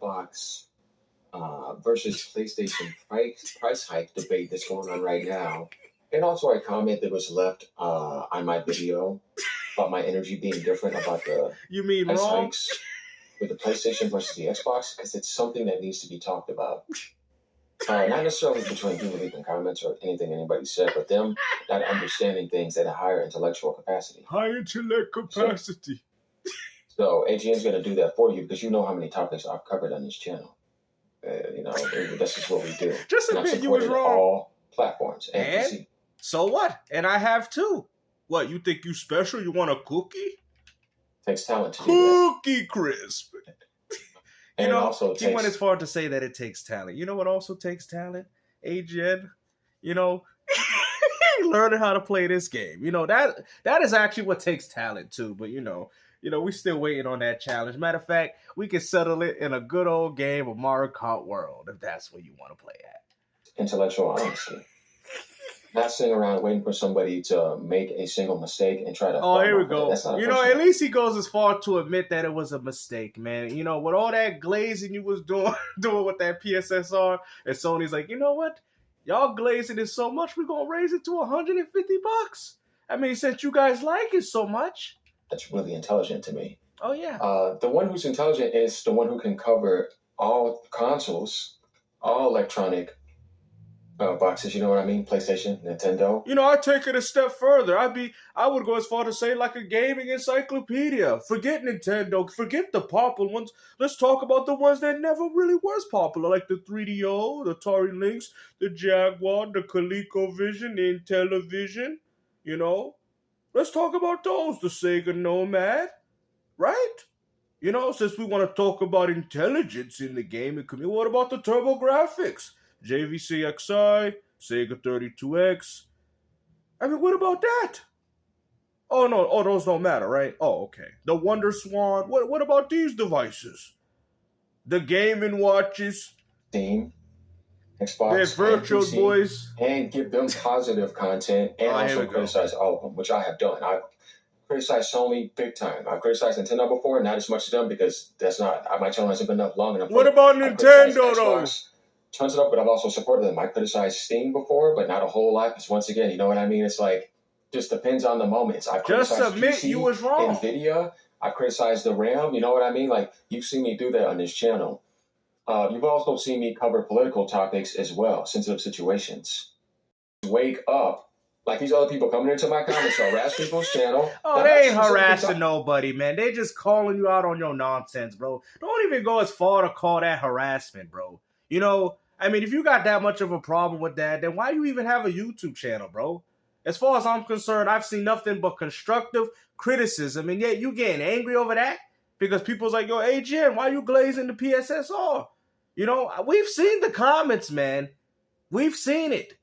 Xbox versus PlayStation price hike debate that's going on right now. And also a comment that was left on my video about my energy being different about the You mean price wrong? hikes with the PlayStation versus the Xbox, because it's something that needs to be talked about. Not necessarily between people leaving comments or anything anybody said, but them not understanding things at a higher intellectual capacity. High intellect capacity. So AGN's going to do that for you because you know how many topics I've covered on this channel. This is what we do. Just and admit I've you was supported wrong. all platforms and PC. So what? And I have too. What, you think you special? You want a cookie? Takes talent to do that. Cookie crisp. And you know, also he went as far to say that it takes talent. You know what also takes talent? AGN. You know, learning how to play this game. You know, that is actually what takes talent too. But you know, we're still waiting on that challenge. Matter of fact, we can settle it in a good old game of Mario Kart World if that's where you want to play at. Intellectual honesty. Not sitting around waiting for somebody to make a single mistake and try to. Oh, here we go. You know, at least he goes as far to admit that it was a mistake, man. You know, with all that glazing you was doing with that PSSR, and Sony's like, you know what? Y'all glazing it so much, we're gonna raise it to $150. I mean, since you guys like it so much. That's really intelligent to me. Oh yeah. The one who's intelligent is the one who can cover all consoles, all electronic boxes, you know what I mean? PlayStation, Nintendo. You know, I take it a step further. I would go as far to say like a gaming encyclopedia. Forget Nintendo, forget the popular ones. Let's talk about the ones that never really was popular, like the 3DO, the Atari Lynx, the Jaguar, the ColecoVision, the Intellivision. You know, let's talk about those. The Sega Nomad, right? You know, since we want to talk about intelligence in the game, what about the TurboGrafx? JVC-XI, Sega 32X. I mean, what about that? Oh, no. Oh, those don't matter, right? Oh, okay. The Wonder Swan. What about these devices? The Game & Watches. Steam, Xbox, They're Virtual PC, Boys. And give them positive content and also criticize all of them, which I have done. I've criticized Sony big time. I've criticized Nintendo before, not as much as them because my channel hasn't been up long enough. What about Nintendo, though? Tons of up, but I've also supported them. I criticized Steam before, but not a whole lot. Because once again, you know what I mean? It's like, just depends on the moments. I just admit PC, you was wrong. NVIDIA. I criticized the RAM. You know what I mean? Like, you've seen me do that on this channel. You've also seen me cover political topics as well, sensitive situations. Wake up. Like these other people coming into my comments to harass people's channel. Oh, they ain't harassing nobody, man. They just calling you out on your nonsense, bro. Don't even go as far to call that harassment, bro. You know, I mean, if you got that much of a problem with that, then why you even have a YouTube channel, bro? As far as I'm concerned, I've seen nothing but constructive criticism, and yet you getting angry over that? Because people's like, yo, AGN, why you glazing the PSSR? You know, we've seen the comments, man. We've seen it.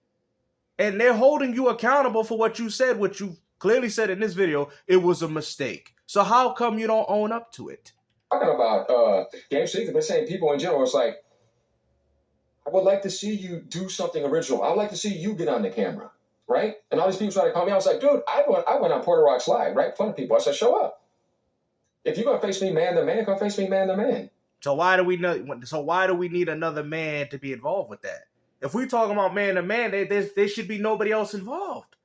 And they're holding you accountable for what you said, what you clearly said in this video. It was a mistake. So how come you don't own up to it? Talking about Game Street, I've been saying people in general, it's like, I would like to see you do something original. I would like to see you get on the camera, right? And all these people try to call me. I was like, dude, I went on Porter Rocks Live, right? Plenty of people. I said, show up. If you're gonna face me man to man, come face me man to man. So why do we need another man to be involved with that? If we talking about man to man, there should be nobody else involved.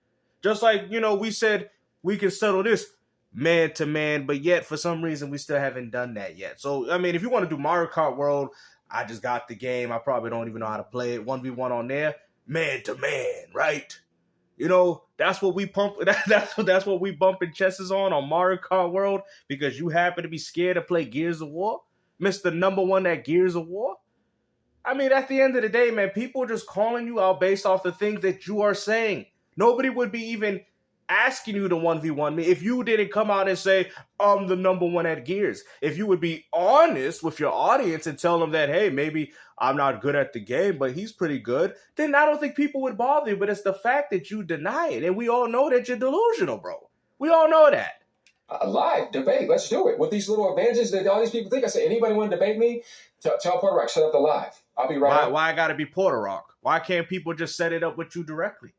Just like, you know, we said we can settle this man to man, but yet for some reason we still haven't done that yet. So I mean, if you want to do Mario Kart World, I just got the game. I probably don't even know how to play it. 1v1 on there, man to man, right? You know, that's what we pump. That's what we bumping chesses on Mario Kart World because you happen to be scared to play Gears of War, Mr. Number One at Gears of War. I mean, at the end of the day, man, people are just calling you out based off the things that you are saying. Nobody would be even asking you to 1v1 me if you didn't come out and say, I'm the number one at Gears. If you would be honest with your audience and tell them that, hey, maybe I'm not good at the game, but he's pretty good, then I don't think people would bother you. But it's the fact that you deny it. And we all know that you're delusional, bro. We all know that. A live debate. Let's do it. With these little advantages that all these people think. I said, anybody want to debate me? Tell Porter Rock, set up the live. I'll be right. Why I got to be Porter Rock? Why can't people just set it up with you directly?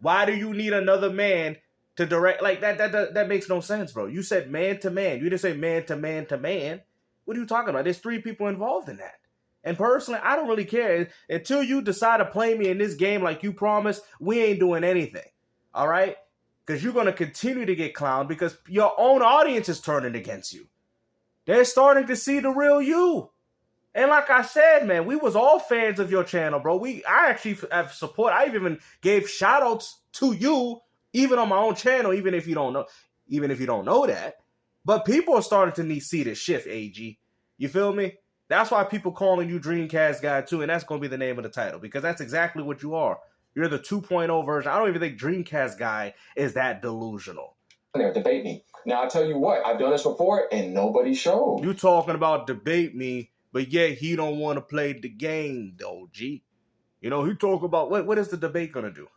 Why do you need another man to direct? Like that makes no sense, bro. You said man to man. You didn't say man to man to man. What are you talking about? There's 3 people involved in that. And personally, I don't really care. Until you decide to play me in this game like you promised, we ain't doing anything. All right? Because you're going to continue to get clowned because your own audience is turning against you. They're starting to see the real you. And like I said, man, we was all fans of your channel, bro. I actually have support. I even gave shout outs to you, even on my own channel, even if you don't know that. But people are starting to see the shift, AG. You feel me? That's why people calling you Dreamcast guy too, and that's going to be the name of the title, because that's exactly what you are. You're the 2.0 version. I don't even think Dreamcast guy is that delusional. There, debate me. Now, I'll tell you what, I've done this before, and nobody showed. You talking about debate me, but yet he don't want to play the game, though, G. You know, he talk about, what is the debate going to do?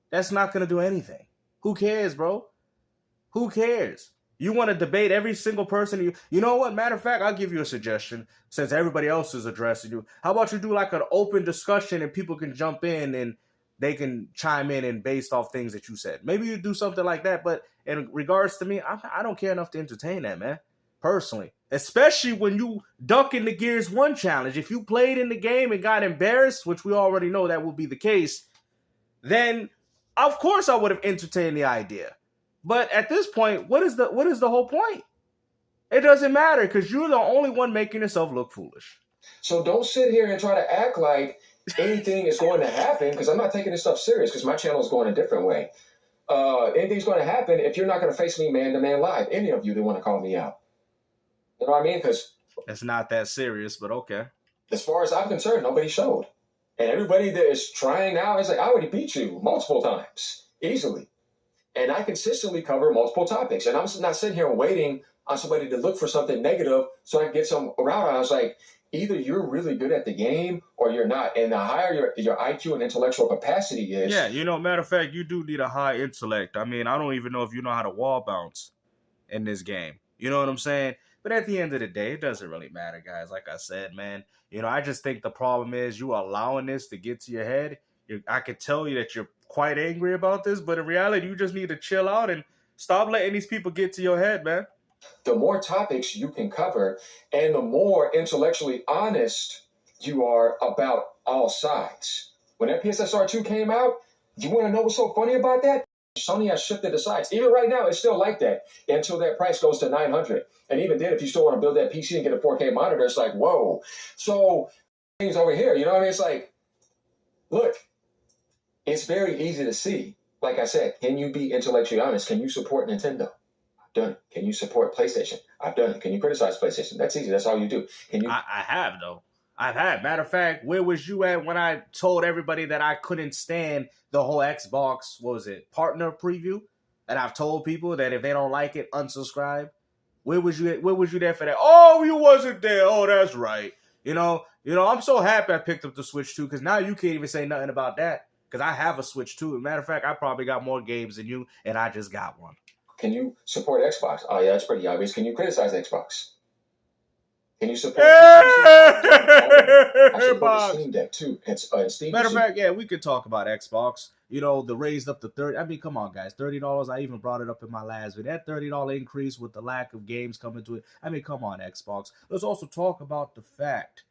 That's not going to do anything. Who cares, bro? Who cares? You want to debate every single person. You know what? Matter of fact, I'll give you a suggestion since everybody else is addressing you. How about you do like an open discussion and people can jump in and they can chime in and based off things that you said. Maybe you do something like that. But in regards to me, I don't care enough to entertain that, man. Personally. Especially when you duck in the Gears 1 challenge. If you played in the game and got embarrassed, which we already know that will be the case, then of course I would have entertained the idea. But at this point, what is the whole point? It doesn't matter because you're the only one making yourself look foolish. So don't sit here and try to act like anything is going to happen, because I'm not taking this stuff serious because my channel is going a different way. Anything's going to happen if you're not going to face me man-to-man live. Any of you that want to call me out. You know what I mean? Because it's not that serious, but okay. As far as I'm concerned, nobody showed. And everybody that is trying now is like, I already beat you multiple times, easily. And I consistently cover multiple topics. And I'm not sitting here waiting on somebody to look for something negative so I can get some around. I was like, either you're really good at the game or you're not. And the higher your IQ and intellectual capacity is. Yeah, you know, matter of fact, you do need a high intellect. I mean, I don't even know if you know how to wall bounce in this game. You know what I'm saying? But at the end of the day, it doesn't really matter, guys. Like I said, man, you know, I just think the problem is you allowing this to get to your head. I could tell you that you're quite angry about this, but in reality, you just need to chill out and stop letting these people get to your head, man. The more topics you can cover and the more intellectually honest you are about all sides. When that PSSR 2 came out, you want to know what's so funny about that? Sony has shifted the sides. Even right now, it's still like that until that price goes to $900. And even then, if you still want to build that PC and get a 4K monitor, it's like, whoa. So things over here, you know what I mean? It's like, look, it's very easy to see. Like I said, can you be intellectually honest? Can you support Nintendo? I've done it. Can you support PlayStation? I've done it. Can you criticize PlayStation? That's easy. That's all you do. Can you? I have, though. I've had. Matter of fact, where was you at when I told everybody that I couldn't stand the whole Xbox, what was it, partner preview? And I've told people that if they don't like it, unsubscribe. Where was you there for that? Oh, you wasn't there. Oh, that's right. You know, I'm so happy I picked up the Switch 2 because now you can't even say nothing about that. Because I have a Switch too. As a matter of fact, I probably got more games than you, and I just got one. Can you support Xbox? Oh, yeah, that's pretty obvious. Can you criticize Xbox? Can you support I support the Steam Deck too. Steam Matter of fact, yeah, we could talk about Xbox. You know, the raised up to 30. I mean, come on, guys. $30. I even brought it up in my last video. That $30 increase with the lack of games coming to it. I mean, come on, Xbox. Let's also talk about the fact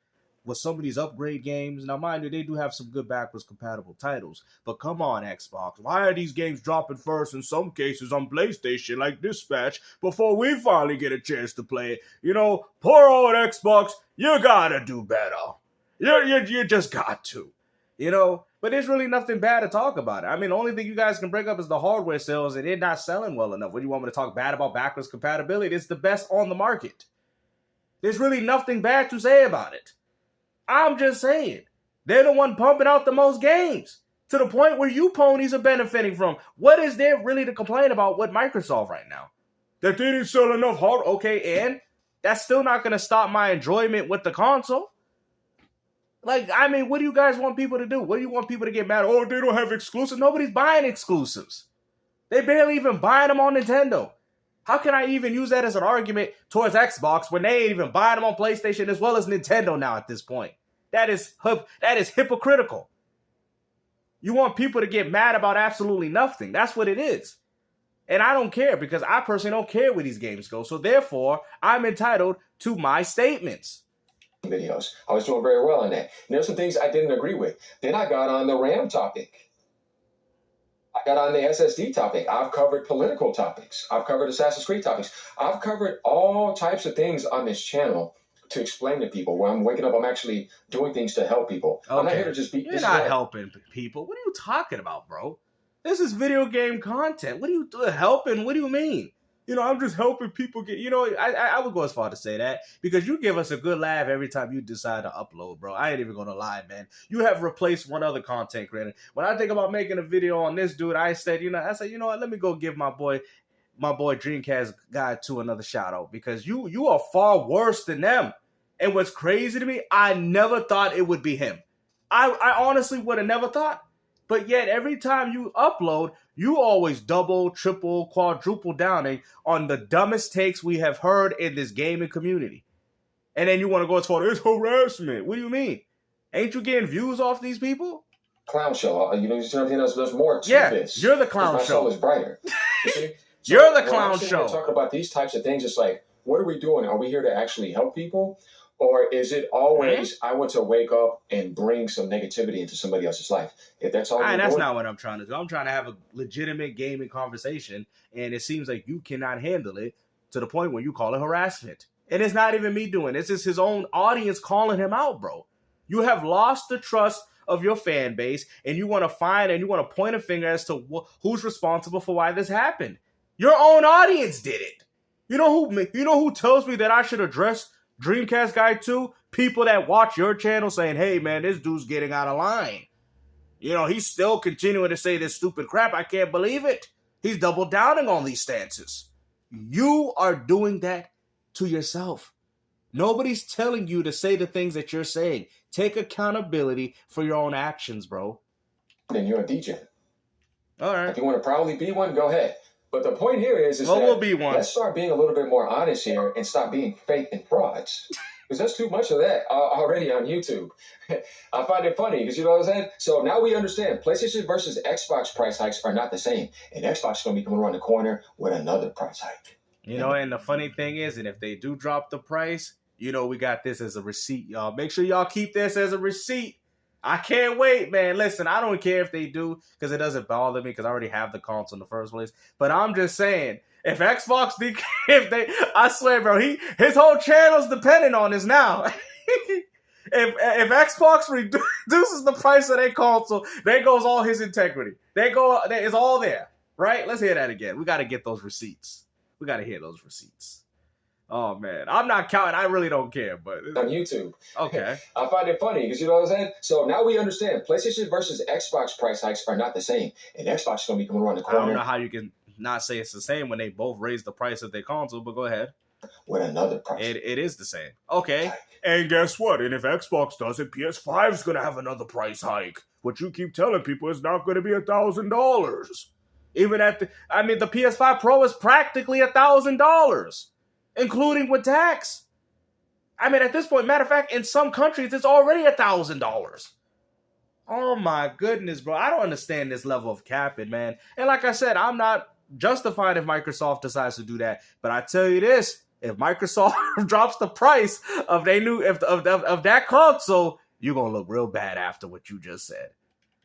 with some of these upgrade games. Now, mind you, they do have some good backwards compatible titles. But come on, Xbox. Why are these games dropping first in some cases on PlayStation, like Dispatch, before we finally get a chance to play it? You know, poor old Xbox, you gotta do better. You just got to. You know, but there's really nothing bad to talk about it. I mean, the only thing you guys can bring up is the hardware sales, and they're not selling well enough. What do you want me to talk bad about backwards compatibility? It's the best on the market. There's really nothing bad to say about it. I'm just saying, they're the one pumping out the most games to the point where you ponies are benefiting from. What is there really to complain about with Microsoft right now? That they didn't sell enough hardware. Okay, and that's still not going to stop my enjoyment with the console. Like, I mean, what do you guys want people to do? What do you want people to get mad? Oh, they don't have exclusives. Nobody's buying exclusives. They barely even buying them on Nintendo. How can I even use that as an argument towards Xbox when they ain't even buying them on PlayStation as well as Nintendo now at this point? That is hypocritical. You want people to get mad about absolutely nothing. That's what it is. And I don't care because I personally don't care where these games go. So therefore, I'm entitled to my statements. Videos. I was doing very well on that. And there's some things I didn't agree with. Then I got on the RAM topic. I got on the SSD topic. I've covered political topics. I've covered Assassin's Creed topics. I've covered all types of things on this channel to explain to people. When I'm waking up, I'm actually doing things to help people. Okay. I'm not here to just be... You're not helping people. What are you talking about, bro? This is video game content. What are you helping? What do you mean? I'm just helping people get, I would go as far to say that because you give us a good laugh every time you decide to upload, bro. I ain't even going to lie, man. You have replaced one other content creator. When I think about making a video on this dude, I said, you know what, let me go give my boy Dreamcast guy 2 another shout out because you are far worse than them. And what's crazy to me, I never thought it would be him. I honestly would have never thought. But yet, every time you upload, you always double, triple, quadruple downing on the dumbest takes we have heard in this gaming community. And then you want to go as far as harassment. What do you mean? Ain't you getting views off these people? Clown show. There's more to this. You're the clown show. My soul is brighter. You see? You're the clown show. Talking about these types of things, it's like, what are we doing? Are we here to actually help people? Or is it always, I want to wake up and bring some negativity into somebody else's life? If that's all that's not what I'm trying to do. I'm trying to have a legitimate gaming conversation, and it seems like you cannot handle it to the point where you call it harassment. And it's not even me doing it. It's just his own audience calling him out, bro. You have lost the trust of your fan base, and you want to find and you want to point a finger as to who's responsible for why this happened. Your own audience did it. You know who tells me that I should address Dreamcast guy 2? People that watch your channel saying, hey, man, this dude's getting out of line. He's still continuing to say this stupid crap. I can't believe it. He's double downing on these stances. You are doing that to yourself. Nobody's telling you to say the things that you're saying. Take accountability for your own actions, bro. Then you're a DJ. All right. If you want to proudly be one, go ahead. But the point here is that we'll be one. Let's start being a little bit more honest here and stop being fake and frauds. Because there's too much of that already on YouTube. I find it funny because you know what I'm saying? So now we understand PlayStation versus Xbox price hikes are not the same. And Xbox is going to be coming around the corner with another price hike. And the funny thing is, and if they do drop the price, we got this as a receipt, y'all. Make sure y'all keep this as a receipt. I can't wait, man. Listen, I don't care if they do because it doesn't bother me because I already have the console in the first place. But I'm just saying, if Xbox, I swear, bro, his whole channel's dependent on this now. if Xbox reduces the price of their console, there goes all his integrity. It's all there, right? Let's hear that again. We got to get those receipts. We got to hear those receipts. Oh, man. I'm not counting. I really don't care. But on YouTube. Okay. I find it funny because you know what I'm saying? So now we understand PlayStation versus Xbox price hikes are not the same. And Xbox is going to be coming around the corner. I don't know how you can not say it's the same when they both raise the price of their console, but go ahead. With another price. It is the same. Okay. And guess what? And if Xbox does it, PS5 is going to have another price hike. What you keep telling people is not going to be $1,000. Even the PS5 Pro is practically $1,000. Including with tax. At this point, matter of fact, in some countries, it's already $1,000. Oh my goodness, bro. I don't understand this level of capping, man. And like I said, I'm not justified if Microsoft decides to do that. But I tell you this, if Microsoft drops the price of of that console, you're going to look real bad after what you just said.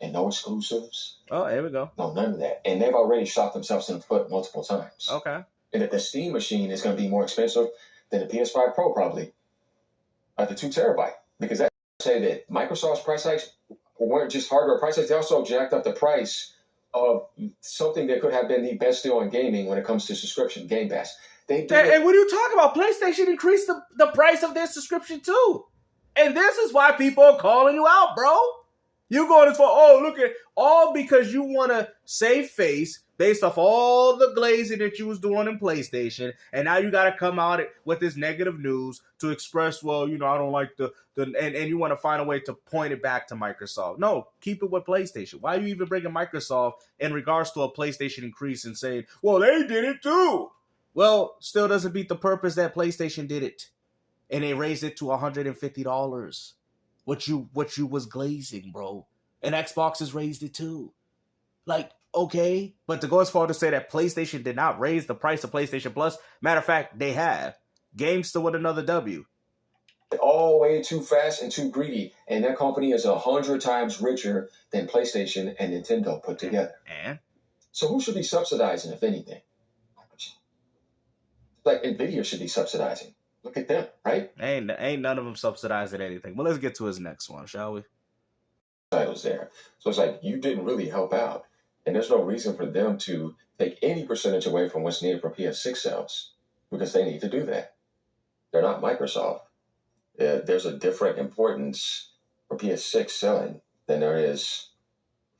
And no exclusives. Oh, here we go. No, none of that. And they've already shot themselves in the foot multiple times. Okay. And that the Steam machine is going to be more expensive than the PS5 Pro probably at the 2 terabyte. Because that say that Microsoft's price hikes weren't just hardware price hikes, they also jacked up the price of something that could have been the best deal in gaming when it comes to subscription, Game Pass. And what are you talking about? PlayStation increased the price of their subscription too. And this is why people are calling you out, bro. You going as far, look at all because you want to save face based off all the glazing that you was doing in PlayStation, and now you got to come out with this negative news to express, I don't like and you want to find a way to point it back to Microsoft. No, keep it with PlayStation. Why are you even bringing Microsoft in regards to a PlayStation increase and saying, well, they did it too? Well, still doesn't beat the purpose that PlayStation did it, and they raised it to $150. What you was glazing, bro, and Xbox has raised it too. Okay, but to go as far to say that PlayStation did not raise the price of PlayStation Plus, matter of fact, they have. GameStop with another W. All way too fast and too greedy, and that company is 100 times richer than PlayStation and Nintendo put together. And so who should be subsidizing, if anything? Like Nvidia should be subsidizing. Look at them, right? Ain't none of them subsidizing anything. But let's get to his next one, shall we? Titles there, so it's like you didn't really help out, and there's no reason for them to take any percentage away from what's needed for PS6 sales because they need to do that. They're not Microsoft. There's a different importance for PS6 selling than there is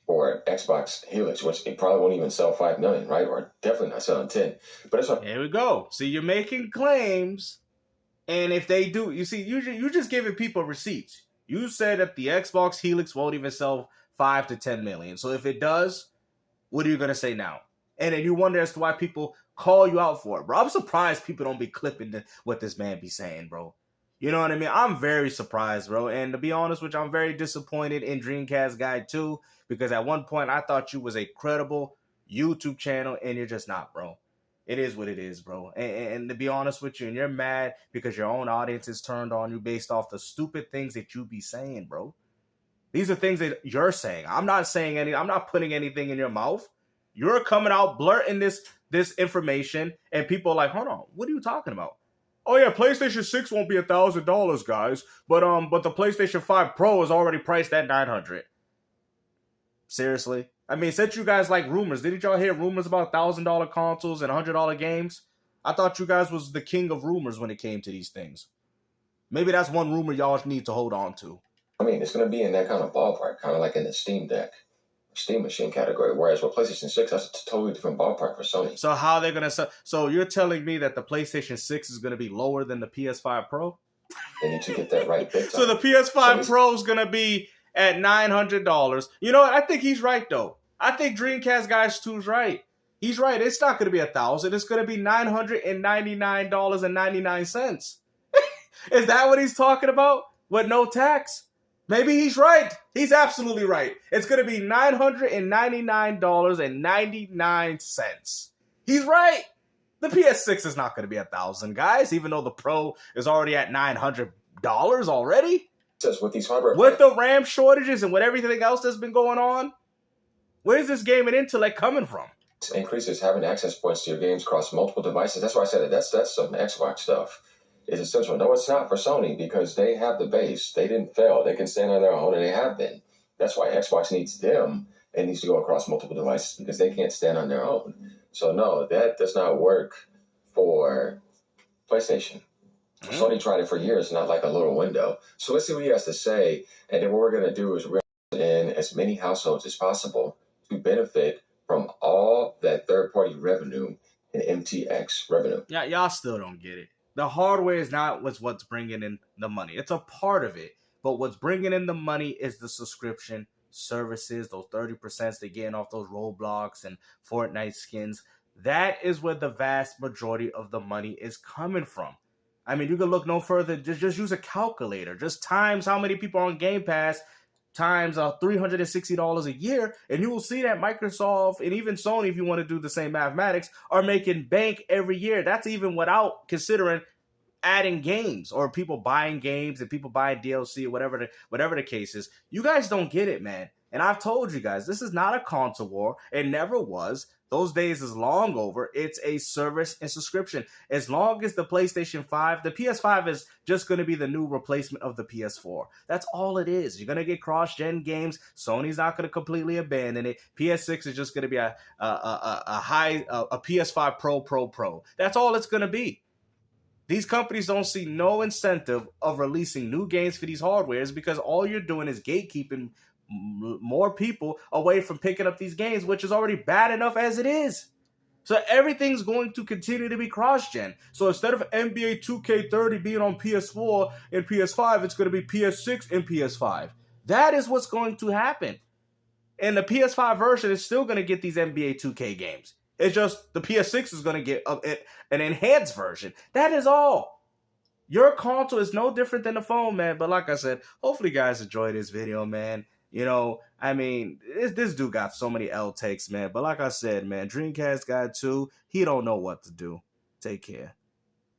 for Xbox Helix, which it probably won't even sell 5 million, right? Or definitely not selling 10. But it's here we go. See, you're making claims, and if they do, you see, you just giving people receipts. You said that the Xbox Helix won't even sell 5 to 10 million. So if it does, what are you gonna say now? And then you wonder as to why people call you out for it, bro. I'm surprised people don't be clipping what this man be saying, bro. You know what I mean? I'm very surprised, bro. And to be honest with you, I'm very disappointed in Dreamcast Guy too, because at one point I thought you was a credible YouTube channel, and you're just not, bro. It is what it is, bro. And to be honest with you, and you're mad because your own audience is turned on you based off the stupid things that you be saying, bro. These are things that you're saying. I'm not saying I'm not putting anything in your mouth. You're coming out blurting this information, and people are like, hold on, what are you talking about? Oh yeah, PlayStation 6 won't be $1,000, guys, but the PlayStation 5 Pro is already priced at $900. Seriously? I mean, since you guys like rumors, didn't y'all hear rumors about $1,000 consoles and $100 games? I thought you guys was the king of rumors when it came to these things. Maybe that's one rumor y'all need to hold on to. I mean, it's going to be in that kind of ballpark, kind of like in the Steam Deck, Steam Machine category, whereas with PlayStation 6, that's a totally different ballpark for Sony. So how they're going to sell? So you're telling me that the PlayStation 6 is going to be lower than the PS5 Pro? They need to get that right big time. So the PS5 Pro is going to be at $900. You know what? I think he's right, though. I think Dreamcast Guys 2 is right. He's right. It's not going to be $1,000. It's going to be $999.99. Is that what he's talking about? With no tax? Maybe he's right. He's absolutely right. It's going to be $999.99. He's right. The PS6 is not going to be $1,000, guys, even though the Pro is already at $900 already. Says with these hardware, with the RAM shortages and with everything else that's been going on, where's this gaming intellect coming from? Increases having access points to your games across multiple devices. That's why I said it. That's some Xbox stuff. It's essential. No, it's not for Sony because they have the base. They didn't fail. They can stand on their own, and they have been. That's why Xbox needs them and needs to go across multiple devices because they can't stand on their own. So no, that does not work for PlayStation. Sony tried it for years, not like a little window. So let's see what he has to say. And then what we're going to do is we're going to in as many households as possible to benefit from all that third-party revenue and MTX revenue. Yeah, y'all still don't get it. The hardware is not what's bringing in the money. It's a part of it. But what's bringing in the money is the subscription services, those 30% they're getting off those Roblox and Fortnite skins. That is where the vast majority of the money is coming from. I mean, you can look no further. Just use a calculator. Just times how many people are on Game Pass times $360 a year, and you will see that Microsoft and even Sony, if you want to do the same mathematics, are making bank every year. That's even without considering adding games or people buying games and people buying DLC or whatever the case is. You guys don't get it, man. And I've told you guys, this is not a console war. It never was. Those days is long over. It's a service and subscription. As long as the PlayStation 5, the PS5 is just going to be the new replacement of the PS4. That's all it is. You're going to get cross-gen games. Sony's not going to completely abandon it. PS6 is just going to be a PS5 Pro. That's all it's going to be. These companies don't see no incentive of releasing new games for these hardwares because all you're doing is gatekeeping more people away from picking up these games, which is already bad enough as it is. So everything's going to continue to be cross-gen. So instead of NBA 2K30 being on PS4 and PS5, it's going to be PS6 and PS5. That is what's going to happen. And the PS5 version is still going to get these NBA 2K games. It's just the PS6 is going to get an enhanced version. That is all. Your console is no different than the phone, man. But like I said, hopefully you guys enjoyed this video, man. You know, I mean, this dude got so many L takes, man. But like I said, man, Dreamcast Guy 2, he don't know what to do. Take care.